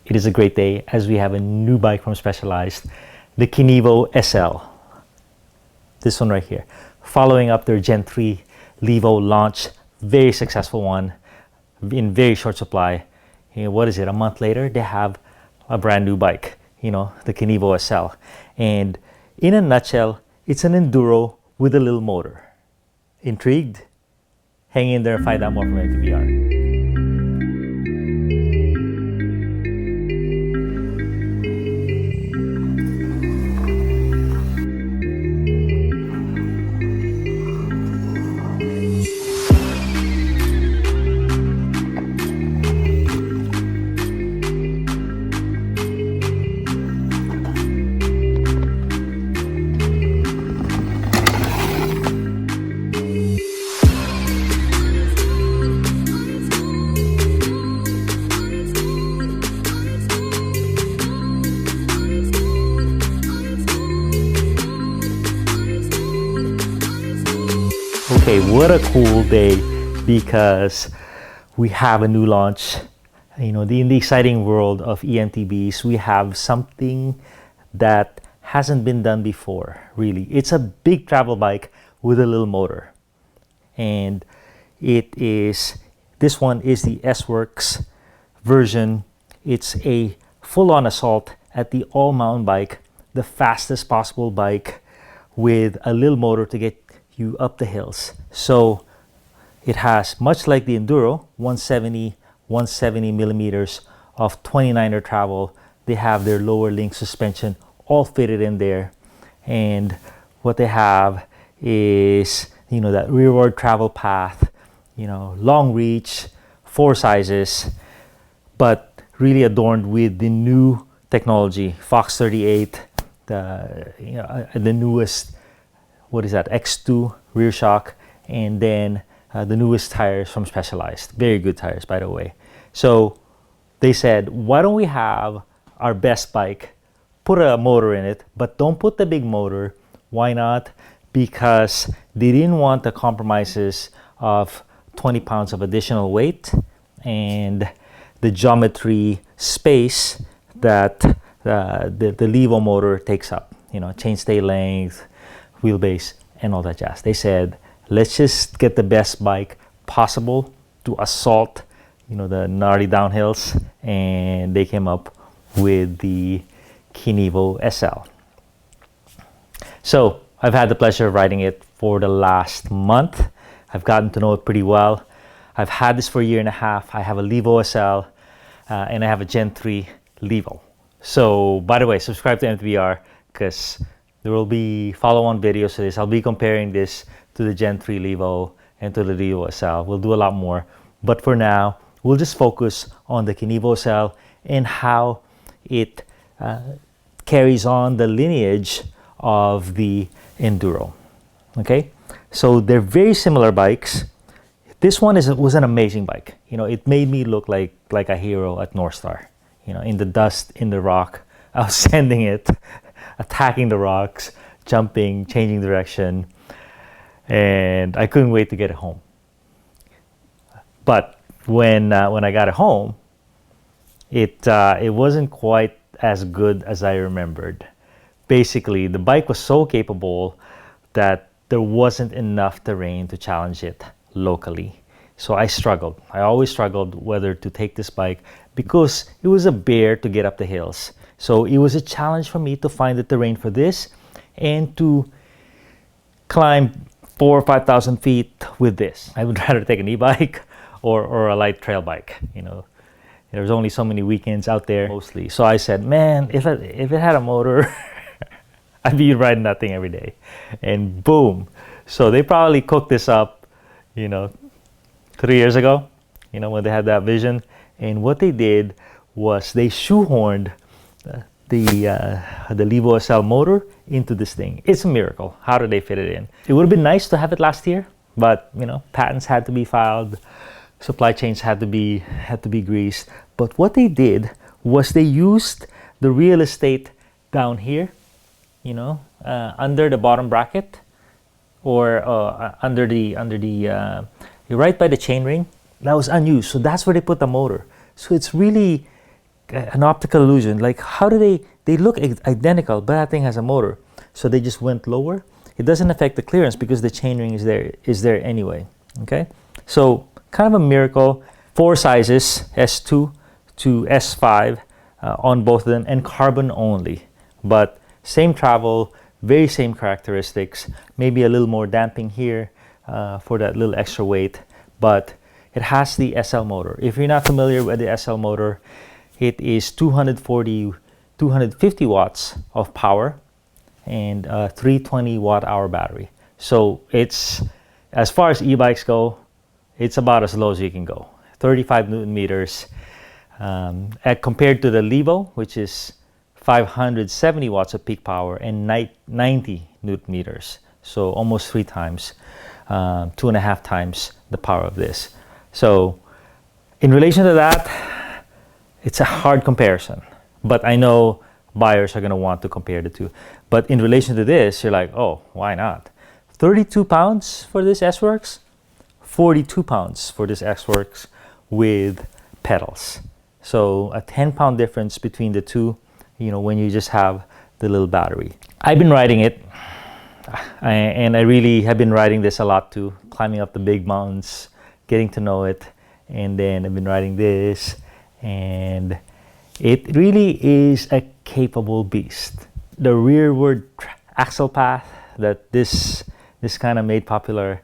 it is a great day as we have a new bike from Specialized, the Kenevo SL. This one right here. Following up their Gen 3 Levo launch, very successful one in very short supply. What is it? A month later, they have a brand new bike, the Kenevo SL. And in a nutshell, it's an enduro with a little motor. Intrigued? Hang in there and find out more from MTBR. Okay, what a cool day, because we have a new launch. In the exciting world of emtbs, we have something that hasn't been done before, really. It's a big travel bike with a little motor. And this one is the S-Works version. It's a full-on assault at the all-mountain bike, the fastest possible bike with a little motor to get you up the hills. So it has, much like the Enduro, 170 millimeters of 29er travel. They have their lower link suspension all fitted in there. And what they have is, that rearward travel path, long reach, 4 sizes, but really adorned with the new technology, Fox 38, the newest, what is that, X2 rear shock, and then the newest tires from Specialized. Very good tires, by the way. So they said, why don't we have our best bike, put a motor in it, but don't put the big motor. Why not? Because they didn't want the compromises of 20 pounds of additional weight and the geometry space that the Levo motor takes up, chainstay length, wheelbase, and all that jazz. They said, let's just get the best bike possible to assault, the gnarly downhills, and they came up with the Kenevo SL. So I've had the pleasure of riding it for the last month. I've gotten to know it pretty well. I've had this for a year and a half. I have a Levo SL, and I have a Gen 3 Levo. So, by the way, subscribe to MTBR, because there will be follow-on videos to this. I'll be comparing this to the Gen 3 Levo and to the Levo SL. We'll do a lot more. But for now, we'll just focus on the Kenevo SL and how it carries on the lineage of the Enduro. Okay? So they're very similar bikes. This one was an amazing bike. It made me look like a hero at North Star. In the dust, in the rock. I was sending it, attacking the rocks, jumping, changing direction, and I couldn't wait to get it home. But when I got it home, it wasn't quite as good as I remembered. Basically, the bike was so capable that there wasn't enough terrain to challenge it locally. So I struggled. I always struggled whether to take this bike, because it was a bear to get up the hills. So it was a challenge for me to find the terrain for this and to climb 4,000 or 5,000 feet with this. I would rather take an e-bike or a light trail bike. There's only so many weekends out there mostly. So I said, man, if it had a motor, I'd be riding that thing every day. And boom. So they probably cooked this up, 3 years ago, when they had that vision. And what they did was they shoehorned the Levo SL motor into this thing. It's a miracle. How did they fit it in? It would have been nice to have it last year, but patents had to be filed, supply chains had to be greased. But what they did was they used the real estate down here, under the bottom bracket, or under the right by the chain ring. That was unused, so that's where they put the motor. So it's really an optical illusion. Like, how do they look identical, but that thing has a motor. So they just went lower. It doesn't affect the clearance because the chainring is there anyway. Okay, so kind of a miracle. 4 sizes, S2 to S5 on both of them, and carbon only, but same travel, very same characteristics, maybe a little more damping here for that little extra weight, but it has the SL motor. If you're not familiar with the SL motor, it is 250 watts of power and a 320 watt hour battery. So it's, as far as e-bikes go, it's about as low as you can go. 35 Newton meters compared to the Levo, which is 570 watts of peak power and 90 Newton meters. So almost 3 times, 2.5 times the power of this. So in relation to that, it's a hard comparison, but I know buyers are going to want to compare the two. But in relation to this, you're like, oh, why not? 32 pounds for this S-Works, 42 pounds for this S-Works with pedals. So a 10-pound difference between the two, you know, when you just have the little battery. I've been riding it, and I really have been riding this a lot too, climbing up the big mountains, getting to know it, and then I've been riding this, and it really is a capable beast. The rearward axle path that this kind of made popular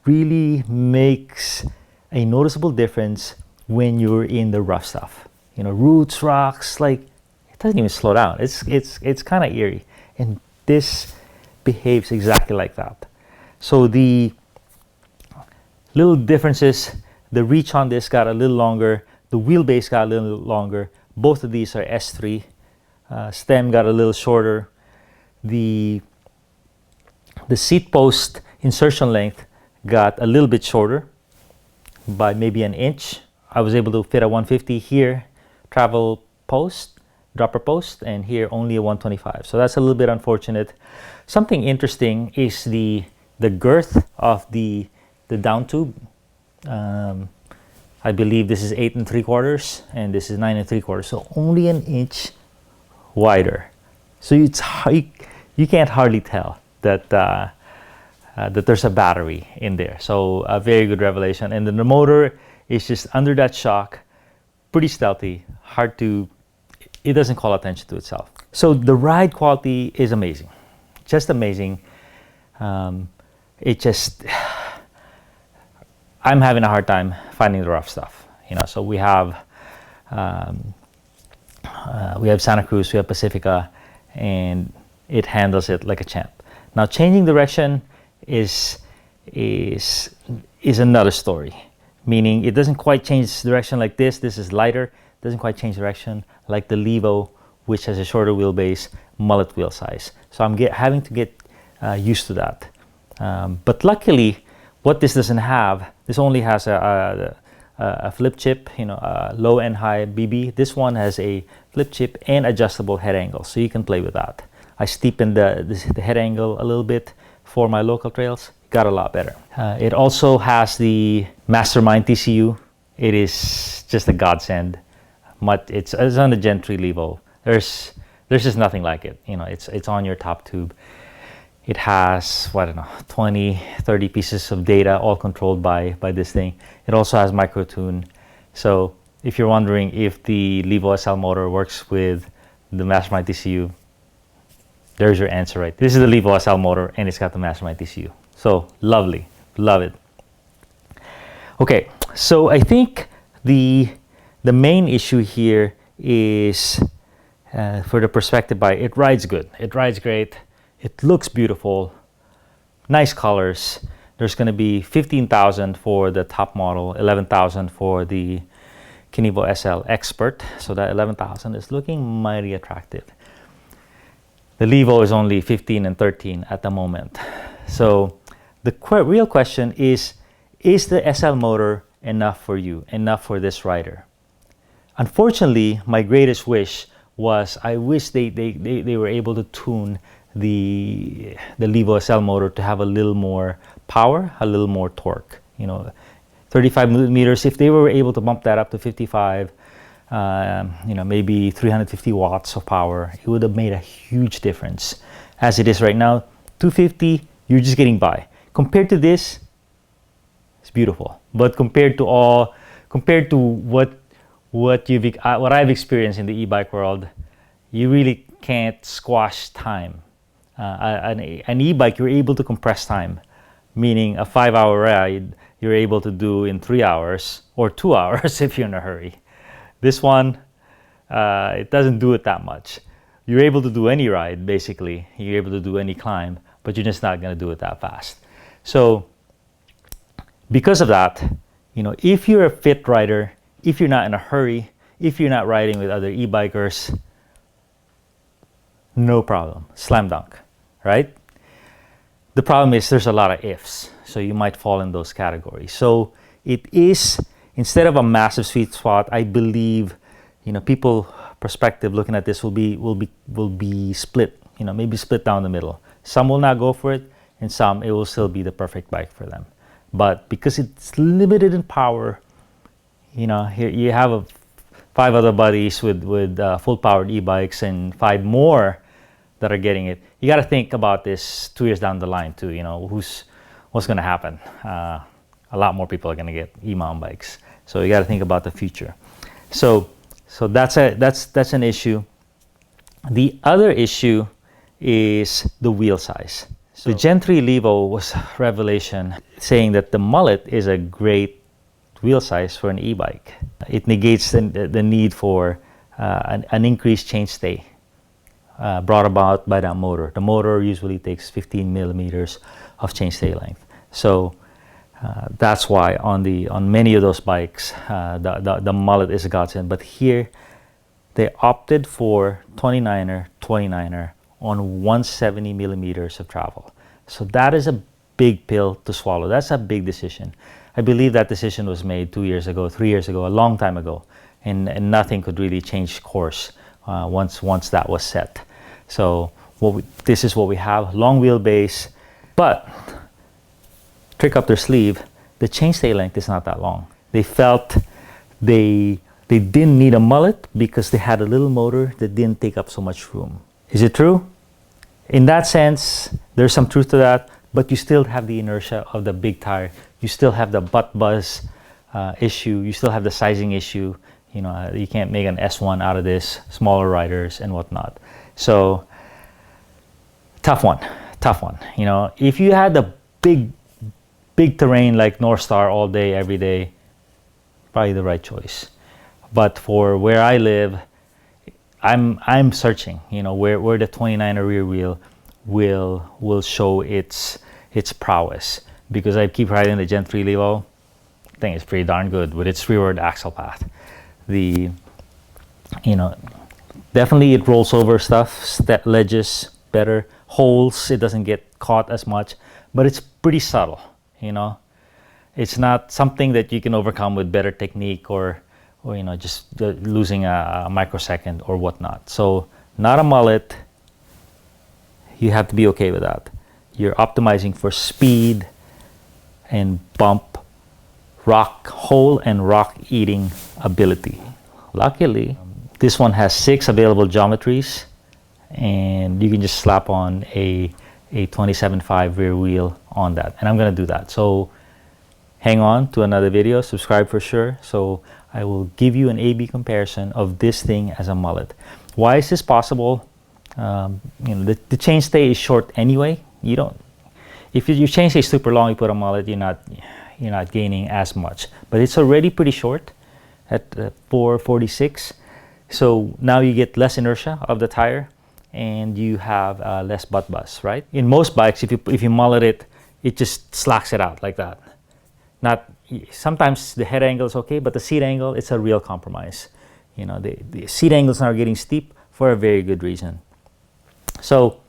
really makes a noticeable difference when you're in the rough stuff. You know, roots, rocks, like it doesn't even slow down. It's kind of eerie, and this behaves exactly like that. So the little differences, the reach on this got a little longer, the wheelbase got a little longer. Both of these are S3. Stem got a little shorter. The seat post insertion length got a little bit shorter by maybe an inch. I was able to fit a 150 here, travel post, dropper post, and here only a 125. So that's a little bit unfortunate. Something interesting is the girth of the down tube. I believe this is 8 3/4 and this is 9 3/4, so only an inch wider. So you can't hardly tell that that there's a battery in there. So a very good revelation. And then the motor is just under that shock, pretty stealthy, hard to, it doesn't call attention to itself. So the ride quality is amazing, just amazing. It just, I'm having a hard time finding the rough stuff, you know. So we have Santa Cruz, we have Pacifica, and it handles it like a champ. Now changing direction is another story, meaning it doesn't quite change direction like this. This is lighter, doesn't quite change direction like the Levo, which has a shorter wheelbase, mullet wheel size. So I'm having to get used to that. But luckily, what this doesn't have, this only has a flip chip, you know, low and high BB. This one has a flip chip and adjustable head angle, so you can play with that. I steepened the head angle a little bit for my local trails. Got a lot better. It also has the Mastermind TCU. It is just a godsend. It's on the Gen 3 Levo. There's just nothing like it. You know, it's on your top tube. It has, I don't know, 20, 30 pieces of data, all controlled by this thing. It also has micro tune. So if you're wondering if the Levo SL motor works with the Mastermind TCU, there's your answer, right? This is the Levo SL motor, and it's got the Mastermind TCU. So lovely, love it. Okay, so I think the main issue here is for the perspective buyer, it rides good. It rides great. It looks beautiful, nice colors. There's going to be 15,000 for the top model, 11,000 for the Kenevo SL Expert. So that 11,000 is looking mighty attractive. The Levo is only 15 and 13 at the moment. So the real question is the SL motor enough for you, enough for this rider? Unfortunately, my greatest wish was I wish they were able to tune the Levo SL motor to have a little more power, a little more torque. You know, 35 Newton meters. If they were able to bump that up to 55, maybe 350 watts of power, it would have made a huge difference. As it is right now, 250, you're just getting by. Compared to this, it's beautiful. But compared to what I've experienced in the e-bike world, you really can't squash time. An e-bike, you're able to compress time, meaning a 5-hour ride you're able to do in 3 hours or 2 hours if you're in a hurry. This one, it doesn't do it that much. You're able to do any ride, basically. You're able to do any climb, but you're just not going to do it that fast. So because of that, if you're a fit rider, if you're not in a hurry, if you're not riding with other e-bikers, no problem, slam dunk, right? The problem is there's a lot of ifs, so you might fall in those categories. So it is, instead of a massive sweet spot, I believe, people perspective looking at this will be split, maybe split down the middle. Some will not go for it, and some it will still be the perfect bike for them. But because it's limited in power, here you have 5 other buddies with full powered e-bikes and 5 more that are getting it. You got to think about this 2 years down the line too. What's going to happen? A lot more people are going to get e-mountain bikes, so you got to think about the future. So that's an issue. The other issue is the wheel size. So the Gen 3 Levo was a revelation, saying that the mullet is a great wheel size for an e-bike. It negates the need for an increased chainstay brought about by that motor. The motor usually takes 15 millimeters of chainstay length. So that's why on many of those bikes, the mullet is a godsend. But here, they opted for 29er on 170 millimeters of travel. So that is a big pill to swallow. That's a big decision. I believe that decision was made 2 years ago, 3 years ago, a long time ago, and nothing could really change course once that was set. So this is what we have, long wheelbase, but trick up their sleeve, the chainstay length is not that long. They felt they didn't need a mullet because they had a little motor that didn't take up so much room. Is it true? In that sense, there's some truth to that, but you still have the inertia of the big tire. You still have the butt buzz issue. You still have the sizing issue. You can't make an S1 out of this, smaller riders and whatnot. So tough one. If you had the big terrain like North Star all day, every day, probably the right choice. But for where I live, I'm searching, where the 29er rear wheel will show its prowess, because I keep riding the Gen 3 Levo. I think it's pretty darn good with its rearward axle path. Definitely it rolls over stuff, ledges better, holes, it doesn't get caught as much, but it's pretty subtle, It's not something that you can overcome with better technique or just losing a microsecond or whatnot. So not a mullet. You have to be okay with that. You're optimizing for speed and bump, hole and rock eating ability. Luckily, this one has 6 available geometries, and you can just slap on a 27.5 rear wheel on that. And I'm going to do that. So hang on to another video, subscribe for sure. So I will give you an A/B comparison of this thing as a mullet. Why is this possible? The chainstay is short anyway. If your chainstay is super long, you put a mullet, you're not gaining as much. But it's already pretty short at 446. So now you get less inertia of the tire, and you have less butt buzz, right? In most bikes, if you mullet it, it just slacks it out like that. Sometimes the head angle is okay, but the seat angle, it's a real compromise. The seat angles are getting steep for a very good reason. So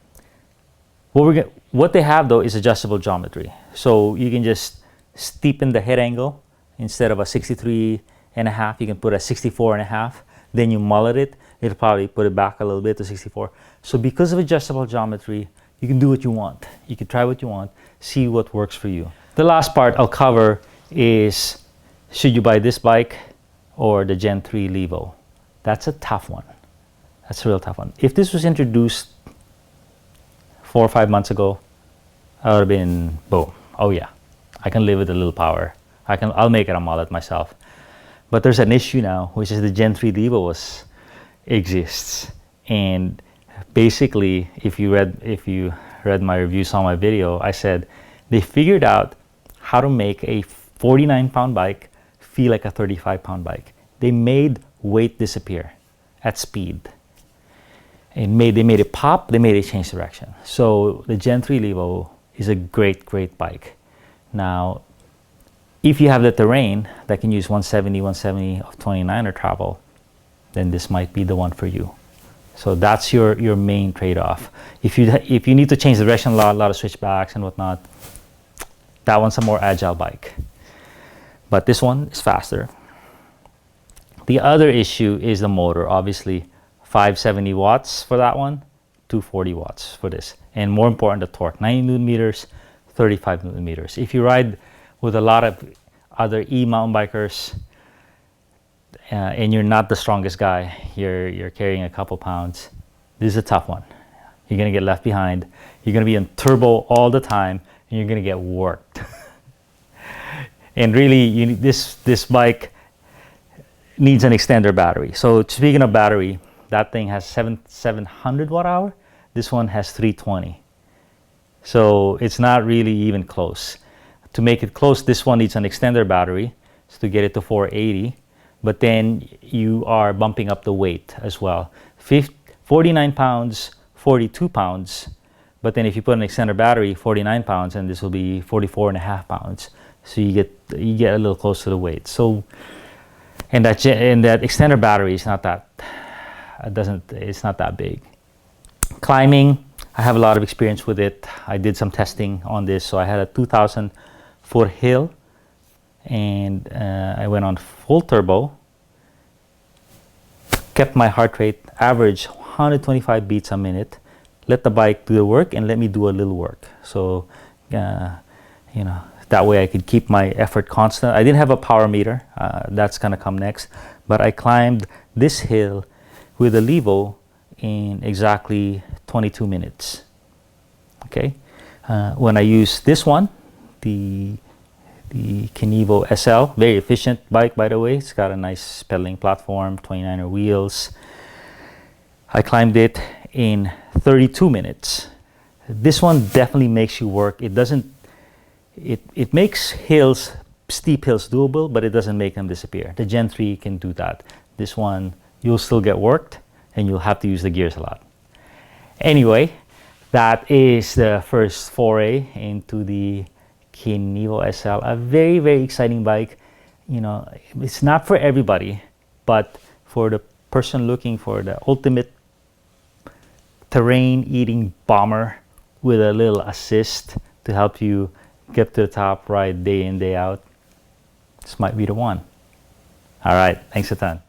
what they have though is adjustable geometry. So you can just steepen the head angle. Instead of a 63.5, you can put a 64.5. Then you mullet it. It'll probably put it back a little bit to 64. So because of adjustable geometry, you can do what you want. You can try what you want, see what works for you. The last part I'll cover is, should you buy this bike or the Gen 3 Levo? That's a tough one. That's a real tough one. If this was introduced 4 or 5 months ago, I would have been boom. Oh yeah, I can live with a little power. I'll make it a mullet myself. But there's an issue now, which is the Gen 3 Levo exists. And basically, if you read my reviews on my video, I said they figured out how to make a 49-pound bike feel like a 35-pound bike. They made weight disappear at speed. They made it pop, they made it change direction. So the Gen 3 Levo is a great bike. Now, if you have the terrain that can use 170 of 29er travel, then this might be the one for you. So that's your main trade-off. If you need to change the direction a lot of switchbacks and whatnot, that one's a more agile bike. But this one is faster. The other issue is the motor. Obviously, 570 watts for that one, 240 watts for this. And more important, the torque, 90 newton meters, 35 newton meters. If you ride with a lot of other e-mountain bikers, and you're not the strongest guy, you're carrying a couple pounds, this is a tough one. You're gonna get left behind. You're gonna be in turbo all the time, and you're gonna get worked. And really, this bike needs an extender battery. So speaking of battery, that thing has 700 watt hour. This one has 320. So it's not really even close. To make it close, this one needs an extender battery to get it to 480. But then you are bumping up the weight as well. 49 pounds, 42 pounds. But then if you put an extender battery, 49 pounds, and this will be 44.5 pounds. So you get a little close to the weight. So, and that extender battery is not that, it's not that big. Climbing, I have a lot of experience with it. I did some testing on this. So I had a 2,000 foot hill, and I went on full turbo, kept my heart rate average 125 beats a minute, let the bike do the work and let me do a little work. So that way I could keep my effort constant. I didn't have a power meter, that's gonna come next, but I climbed this hill with a Levo in exactly 22 minutes. Okay, when I use this one, the Kenevo SL, very efficient bike, by the way. It's got a nice pedaling platform, 29er wheels. I climbed it in 32 minutes. This one definitely makes you work. It makes steep hills doable, but it doesn't make them disappear. The Gen 3 can do that. This one, you'll still get worked, and you'll have to use the gears a lot. Anyway, that is the first foray into the Kenevo SL, a very exciting bike. It's not for everybody, but for the person looking for the ultimate terrain eating bomber with a little assist to help you get to the top, ride day in, day out, this might be the one. All right, thanks a ton.